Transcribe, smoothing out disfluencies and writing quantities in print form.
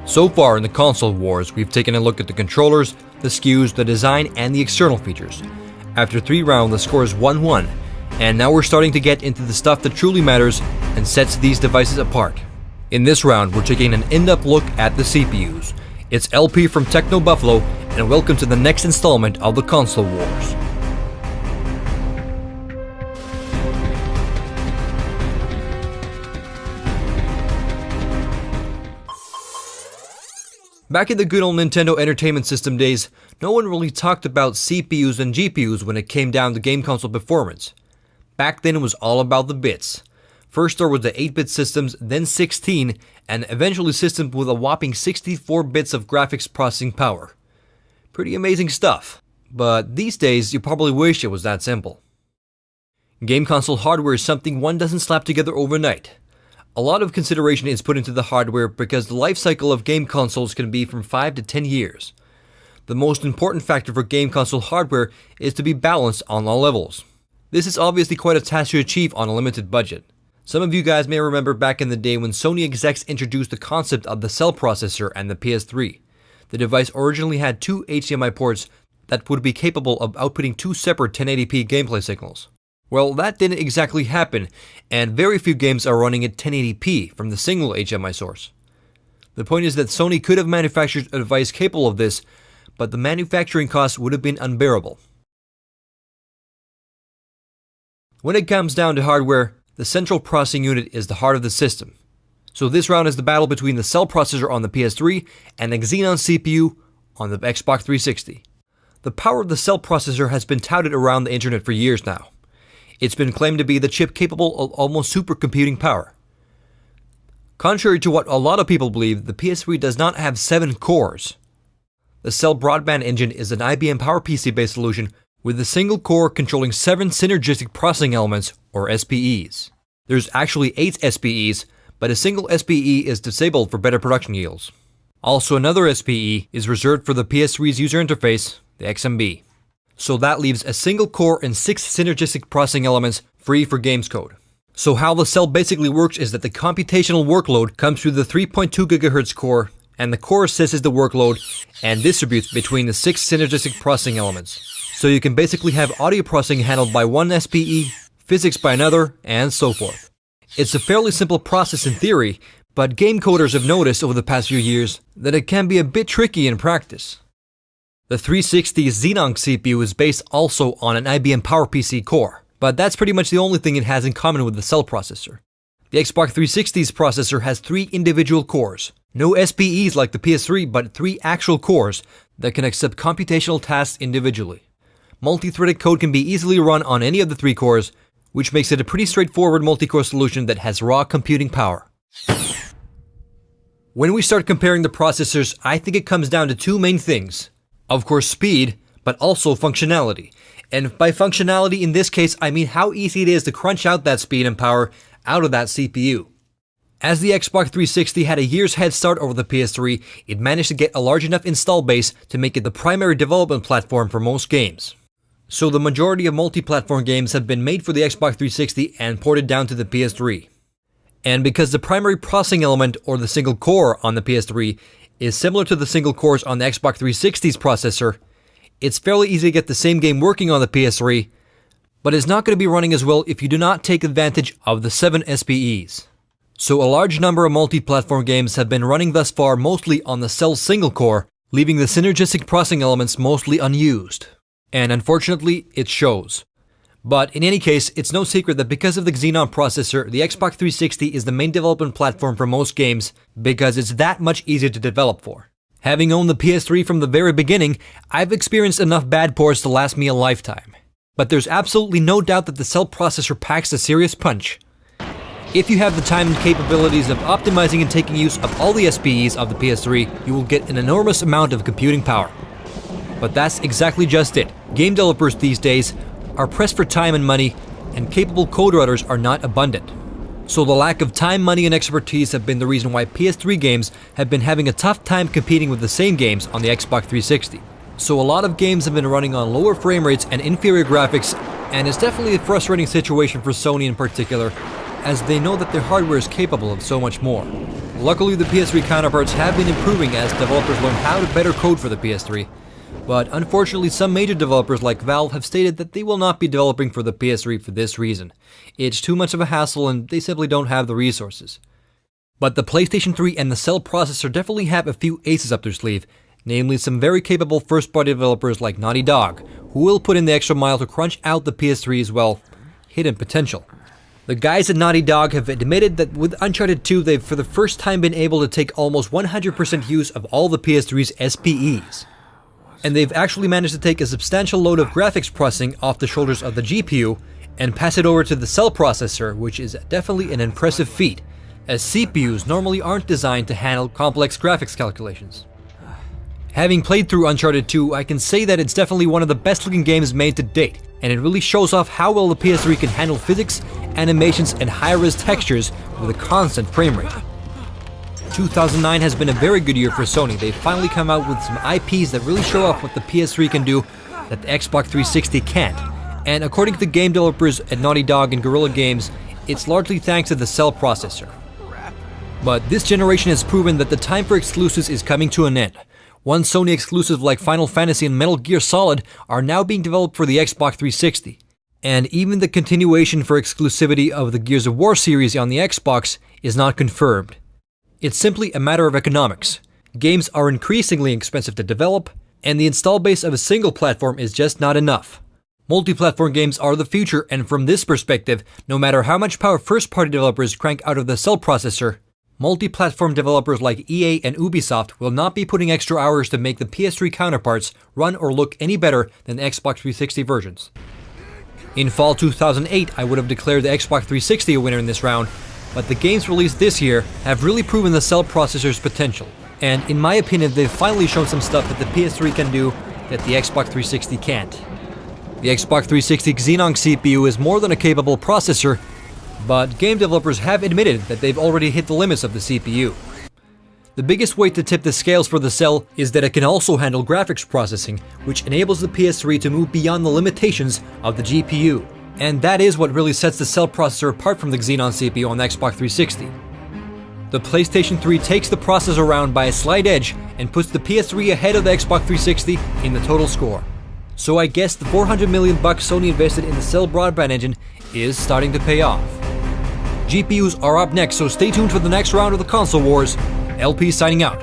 So far in the console wars, we've taken a look at the controllers, the SKUs, the design, and the external features. After 3 rounds, the score is 1-1, and now we're starting to get into the stuff that truly matters and sets these devices apart. In this round, we're taking an in-depth look at the CPUs. It's LP from Techno Buffalo, and welcome to the next installment of the console wars. Back in the good old Nintendo Entertainment System days, no one really talked about CPUs and GPUs when it came down to game console performance. Back then it was all about the bits. First there was the 8-bit systems, then 16, and eventually systems with a whopping 64 bits of graphics processing power. Pretty amazing stuff. But these days, you probably wish it was that simple. Game console hardware is something one doesn't slap together overnight. A lot of consideration is put into the hardware because the life cycle of game consoles can be from 5 to 10 years. The most important factor for game console hardware is to be balanced on all levels. This is obviously quite a task to achieve on a limited budget. Some of you guys may remember back in the day when Sony execs introduced the concept of the cell processor and the PS3. The device originally had 2 HDMI ports that would be capable of outputting 2 separate 1080p gameplay signals. Well, that didn't exactly happen, and very few games are running at 1080p from the single HDMI source. The point is that Sony could have manufactured a device capable of this, but the manufacturing costs would have been unbearable. When it comes down to hardware, the central processing unit is the heart of the system. So this round is the battle between the cell processor on the PS3 and the Xenon CPU on the Xbox 360. The power of the cell processor has been touted around the internet for years now. It's been claimed to be the chip capable of almost supercomputing power. Contrary to what a lot of people believe, the PS3 does not have 7 cores. The Cell Broadband Engine is an IBM PowerPC based solution with a single core controlling 7 synergistic processing elements, or SPEs. There's actually 8 SPEs, but a single SPE is disabled for better production yields. Also, another SPE is reserved for the PS3's user interface, the XMB. So that leaves a single core and 6 synergistic processing elements free for games code. So how the cell basically works is that the computational workload comes through the 3.2 GHz core, and the core assesses the workload and distributes between the 6 synergistic processing elements. So you can basically have audio processing handled by one SPE, physics by another, and so forth. It's a fairly simple process in theory, but game coders have noticed over the past few years that it can be a bit tricky in practice. The 360 Xenon CPU is based also on an IBM PowerPC core, but that's pretty much the only thing it has in common with the cell processor. The Xbox 360's processor has 3 individual cores. No SPEs like the PS3, but 3 actual cores that can accept computational tasks individually. Multi-threaded code can be easily run on any of the 3 cores, which makes it a pretty straightforward multi-core solution that has raw computing power. When we start comparing the processors, I think it comes down to 2 main things. Of course, speed, but also functionality. And by functionality in this case, I mean how easy it is to crunch out that speed and power out of that CPU. As the Xbox 360 had a year's head start over the PS3, it managed to get a large enough install base to make it the primary development platform for most games. So the majority of multi-platform games have been made for the Xbox 360 and ported down to the PS3. And because the primary processing element, or the single core on the PS3, is similar to the single cores on the Xbox 360's processor, it's fairly easy to get the same game working on the PS3, but it's not going to be running as well if you do not take advantage of the 7 SPEs. So a large number of multi-platform games have been running thus far mostly on the cell single core, leaving the synergistic processing elements mostly unused. And unfortunately, it shows. But in any case, it's no secret that because of the Xenon processor, the Xbox 360 is the main development platform for most games because it's that much easier to develop for. Having owned the PS3 from the very beginning, I've experienced enough bad ports to last me a lifetime. But there's absolutely no doubt that the cell processor packs a serious punch. If you have the time and capabilities of optimizing and taking use of all the SPEs of the PS3, you will get an enormous amount of computing power. But that's exactly just it. Game developers these days are pressed for time and money, and capable code writers are not abundant. So the lack of time, money, and expertise have been the reason why PS3 games have been having a tough time competing with the same games on the Xbox 360. So a lot of games have been running on lower frame rates and inferior graphics, and it's definitely a frustrating situation for Sony in particular, as they know that their hardware is capable of so much more. Luckily, the PS3 counterparts have been improving as developers learn how to better code for the PS3, but unfortunately some major developers like Valve have stated that they will not be developing for the PS3 for this reason. It's too much of a hassle and they simply don't have the resources. But the PlayStation 3 and the Cell processor definitely have a few aces up their sleeve, namely some very capable first-party developers like Naughty Dog, who will put in the extra mile to crunch out the PS3's, well, hidden potential. The guys at Naughty Dog have admitted that with Uncharted 2 they've for the first time been able to take almost 100% use of all the PS3's SPEs. And they've actually managed to take a substantial load of graphics processing off the shoulders of the GPU and pass it over to the Cell processor, which is definitely an impressive feat, as CPUs normally aren't designed to handle complex graphics calculations. Having played through Uncharted 2, I can say that it's definitely one of the best looking games made to date, and it really shows off how well the PS3 can handle physics, animations, and high-res textures with a constant frame rate. 2009 has been a very good year for Sony. They've finally come out with some IPs that really show off what the PS3 can do that the Xbox 360 can't. And according to the game developers at Naughty Dog and Guerrilla Games, it's largely thanks to the Cell processor. But this generation has proven that the time for exclusives is coming to an end. One Sony exclusive like Final Fantasy and Metal Gear Solid are now being developed for the Xbox 360. And even the continuation for exclusivity of the Gears of War series on the Xbox is not confirmed. It's simply a matter of economics. Games are increasingly expensive to develop, and the install base of a single platform is just not enough. Multi-platform games are the future, and from this perspective, no matter how much power first-party developers crank out of the Cell processor, multi-platform developers like EA and Ubisoft will not be putting extra hours to make the PS3 counterparts run or look any better than the Xbox 360 versions. In fall 2008, I would have declared the Xbox 360 a winner in this round, but the games released this year have really proven the Cell processor's potential, and in my opinion they've finally shown some stuff that the PS3 can do that the Xbox 360 can't. The Xbox 360 Xenon CPU is more than a capable processor, but game developers have admitted that they've already hit the limits of the CPU. The biggest way to tip the scales for the Cell is that it can also handle graphics processing, which enables the PS3 to move beyond the limitations of the GPU. And that is what really sets the Cell processor apart from the Xenon CPU on the Xbox 360. The PlayStation 3 takes the processor around by a slight edge and puts the PS3 ahead of the Xbox 360 in the total score. So I guess the $400 million Sony invested in the Cell broadband engine is starting to pay off. GPUs are up next, so stay tuned for the next round of the console wars. LP signing out.